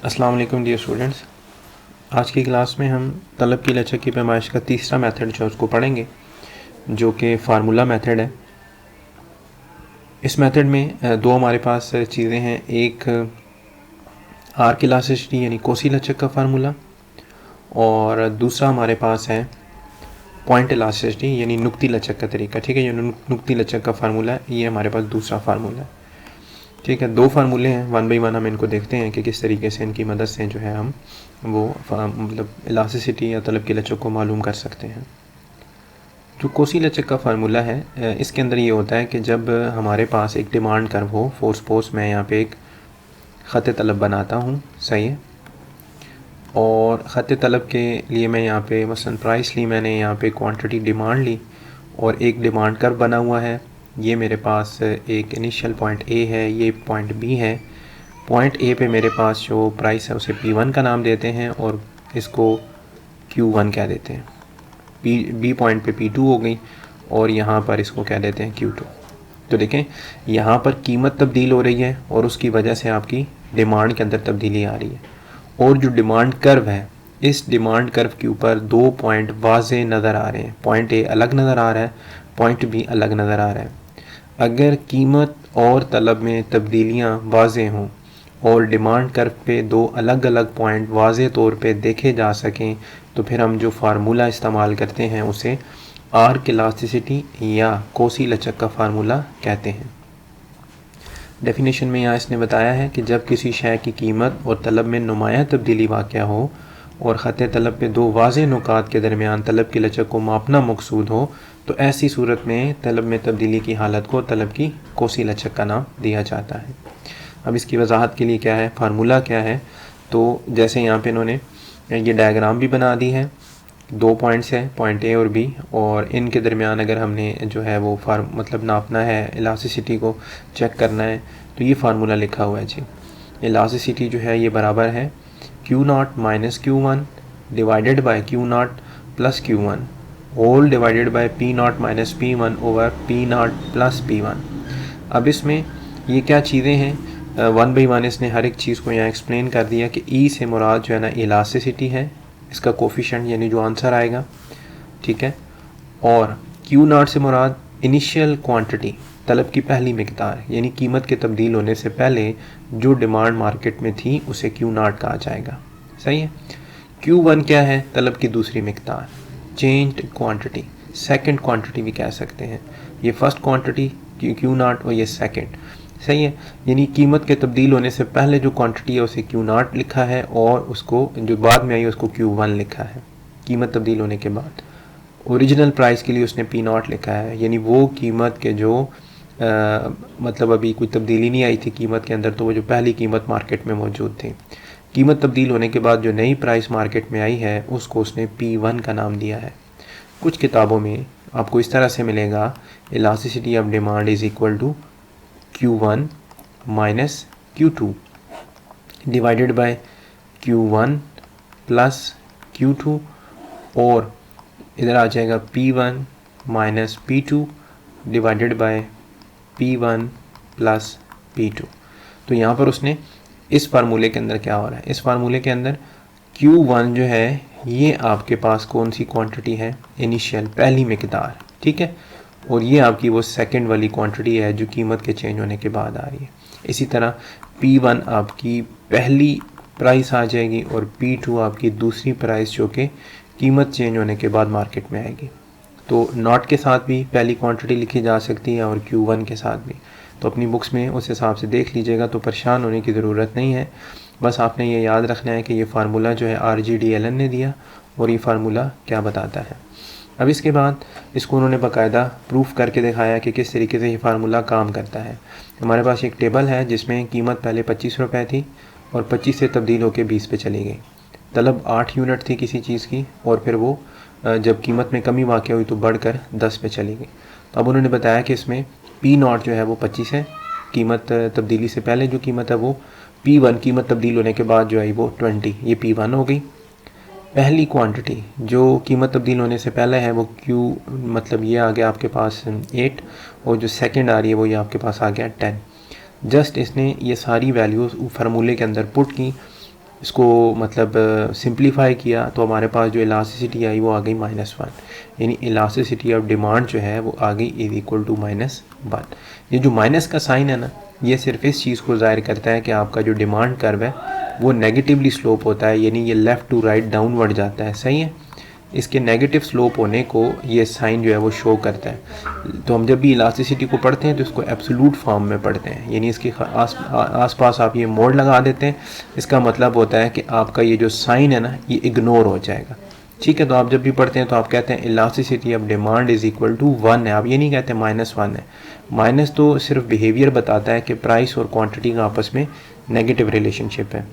अस्सलाम वालेकुम dear students. आज की क्लास में हम तलब की लचक की पैमाइश का तीसरा मेथड जो उसको पढ़ेंगे, जो कि फार्मूला मेथड है। इस मेथड में दो हमारे पास चीज़ें हैं। एक आर्क इलास्टिसिटी यानी कोसी लचक का फार्मूला, और दूसरा हमारे पास है पॉइंट इलास्टिसिटी यानी नुक्ती लचक का तरीका। ठीक है, ये नुक्ती लचक का फार्मूला है, ये हमारे पास दूसरा फार्मूला है। ठीक है, दो फार्मूले हैं, वन बाई वन हम इनको देखते हैं कि किस तरीके से इनकी मदद से जो है हम वो मतलब इलास्टिसिटी या तलब की लचक को मालूम कर सकते हैं। जो कोसी लचक का फार्मूला है, इसके अंदर ये होता है कि जब हमारे पास एक डिमांड कर्व हो, सपोज मैं यहाँ पे एक ख़त तलब बनाता हूँ, सही है, और ख़त तलब के लिए मैं यहाँ पे मसलन प्राइस ली, मैंने यहाँ पे क्वांटिटी डिमांड ली और एक डिमांड कर्व बना हुआ है। ये मेरे पास एक इनिशियल पॉइंट ए है, ये पॉइंट बी है। पॉइंट ए पे मेरे पास जो प्राइस है उसे P1 का नाम देते हैं और इसको Q1 कह देते हैं। बी पॉइंट पे P2 हो गई और यहाँ पर इसको कह देते हैं Q2। तो देखें, यहाँ पर कीमत तब्दील हो रही है और उसकी वजह से आपकी डिमांड के अंदर तब्दीली आ रही है। और जो डिमांड कर्व है, इस डिमांड कर्व के ऊपर दो पॉइंट वाज़े नज़र आ रहे हैं। पॉइंट ए अलग नज़र आ रहा है, पॉइंट बी अलग नज़र आ रहा है। अगर कीमत और तलब में तब्दीलियाँ वाज़े हों और डिमांड कर्व पे दो अलग अलग पॉइंट वाज़े तौर पे देखे जा सकें, तो फिर हम जो फार्मूला इस्तेमाल करते हैं उसे आर्क इलास्टिसिटी या कोसी लचक का फार्मूला कहते हैं। डेफिनेशन में यहाँ इसने बताया है कि जब किसी शय की कीमत और तलब में नुमायाँ तब्दीली वाक़या हो और ख़त तलब पे दो वाज़े नुकात के दरमियान तलब की लचक को मापना मकसूद हो, तो ऐसी सूरत में तलब में तब्दीली की हालत को तलब की कोसी लचक का नाम दिया जाता है। अब इसकी वजाहत के लिए क्या है, फार्मूला क्या है, तो जैसे यहाँ पे इन्होंने ये डायग्राम भी बना दी है। दो पॉइंट्स हैं, पॉइंट ए और बी, और इनके दरमियान अगर हमने जो है वो मतलब नापना है, इलास्टिसिटी को चेक करना है, तो ये फार्मूला लिखा हुआ है जी। इलास्टिसिटी जो है ये बराबर है Q0 minus Q1 divided by Q0 plus Q1 whole divided by P0 minus P1 over P0 plus P1। अब इसमें ये क्या चीज़ें हैं, वन बाई वन इसने हर एक चीज़ को यहाँ एक्सप्लेन कर दिया कि ई से मुराद जो है ना इलास्टिसिटी है, इसका कोफिशिएंट यानी जो आंसर आएगा, ठीक है, और Q0 से मुराद इनिशियल क्वांटिटी, तलब की पहली मिकदार यानी कीमत के तब्दील होने से पहले जो डिमांड मार्केट में थी उसे Q0 कहा जाएगा, सही है। Q1 क्या है, तलब की दूसरी मिकदार, चेंज्ड क्वांटिटी, सेकंड क्वांटिटी भी कह सकते हैं। ये फर्स्ट क्वांटिटी Q0 और ये सेकंड, सही है। यानी कीमत के तब्दील होने से पहले जो क्वांटिटी है उसे Q0 लिखा है और उसको जो बाद में आई उसको Q1 लिखा है, कीमत तब्दील होने के बाद। ओरिजिनल प्राइस के लिए उसने P0 लिखा है, यानी वो कीमत के जो मतलब अभी कोई तब्दीली नहीं आई थी कीमत के अंदर, तो वो जो पहली कीमत मार्केट में मौजूद थी। कीमत तब्दील होने के बाद जो नई प्राइस मार्केट में आई है उसको उसने P1 का नाम दिया है। कुछ किताबों में आपको इस तरह से मिलेगा, elasticity of demand is equal to Q1 minus Q2 divided by Q1 plus Q2, और इधर आ जाएगा P1 minus P2 divided by P1 plus P2। तो यहाँ पर उसने इस फार्मूले के अंदर क्या हो रहा है, इस फार्मूले के अंदर Q1 जो है ये आपके पास कौन सी क्वांटिटी है, इनिशियल पहली मिकदार, ठीक है, और ये आपकी वो सेकंड वाली क्वांटिटी है जो कीमत के चेंज होने के बाद आ रही है। इसी तरह P1 आपकी पहली प्राइस आ जाएगी और P2 आपकी दूसरी प्राइस जो कि कीमत चेंज होने के बाद मार्केट में आएगी। तो नॉट के साथ भी पहली क्वांटिटी लिखी जा सकती है और Q1 के साथ भी। तो अपनी बुक्स में उस हिसाब से देख लीजिएगा, तो परेशान होने की ज़रूरत नहीं है। बस आपने ये याद रखना है कि ये फार्मूला जो है RGDLN ने दिया और ये फार्मूला क्या बताता है। अब इसके बाद इसको उन्होंने बाकायदा प्रूफ करके दिखाया कि किस तरीके से ये फार्मूला काम करता है। हमारे पास एक टेबल है जिसमें कीमत पहले 25 रुपये थी और 25 से तब्दील होकर 20 पे चली गई। तलब 8 यूनिट थी किसी चीज़ की और फिर वो जब कीमत में कमी वाक़या हुई तो बढ़कर 10 पे चली गई। तो अब उन्होंने बताया कि इसमें P0 जो है वो 25 है, कीमत तब्दीली से पहले जो कीमत है वो, P1 कीमत तब्दील होने के बाद जो आई वो 20, ये P1 हो गई। पहली क्वांटिटी जो कीमत तब्दील होने से पहले है वो Q मतलब ये आ गया आपके पास 8, और जो सेकंड आ रही है वो ये आपके पास आ गया 10। जस्ट इसने ये सारी वैल्यूज़ फार्मूले के अंदर पुट की इसको मतलब सिंप्लीफाई किया तो हमारे पास जो इलास्टिसिटी आई वो आ गई -1, यानी इलास्टिसिटी ऑफ डिमांड जो है वो आ गई इज इक्वल टू -1। ये जो माइनस का साइन है ना, ये सिर्फ इस चीज़ को ज़ाहिर करता है कि आपका जो डिमांड कर्व है वो नेगेटिवली स्लोप होता है, यानी ये लेफ़्ट टू राइट डाउनवर्ड जाता है। सही है, इसके नेगेटिव स्लोप होने को ये साइन जो है वो शो करता है। तो हम जब भी इलास्टिसिटी को पढ़ते हैं तो इसको एब्सोल्यूट फॉर्म में पढ़ते हैं, यानी इसके आस पास आप ये मोड़ लगा देते हैं। इसका मतलब होता है कि आपका ये जो साइन है ना ये इग्नोर हो जाएगा। ठीक है, तो आप जब भी पढ़ते हैं तो आप कहते हैं elasticity of demand is equal to 1 है, आप ये नहीं कहते -1 है। माइनस तो सिर्फ बिहेवियर बताता है कि प्राइस और क्वांटिटी का आपस में नेगेटिव रिलेशनशिप है।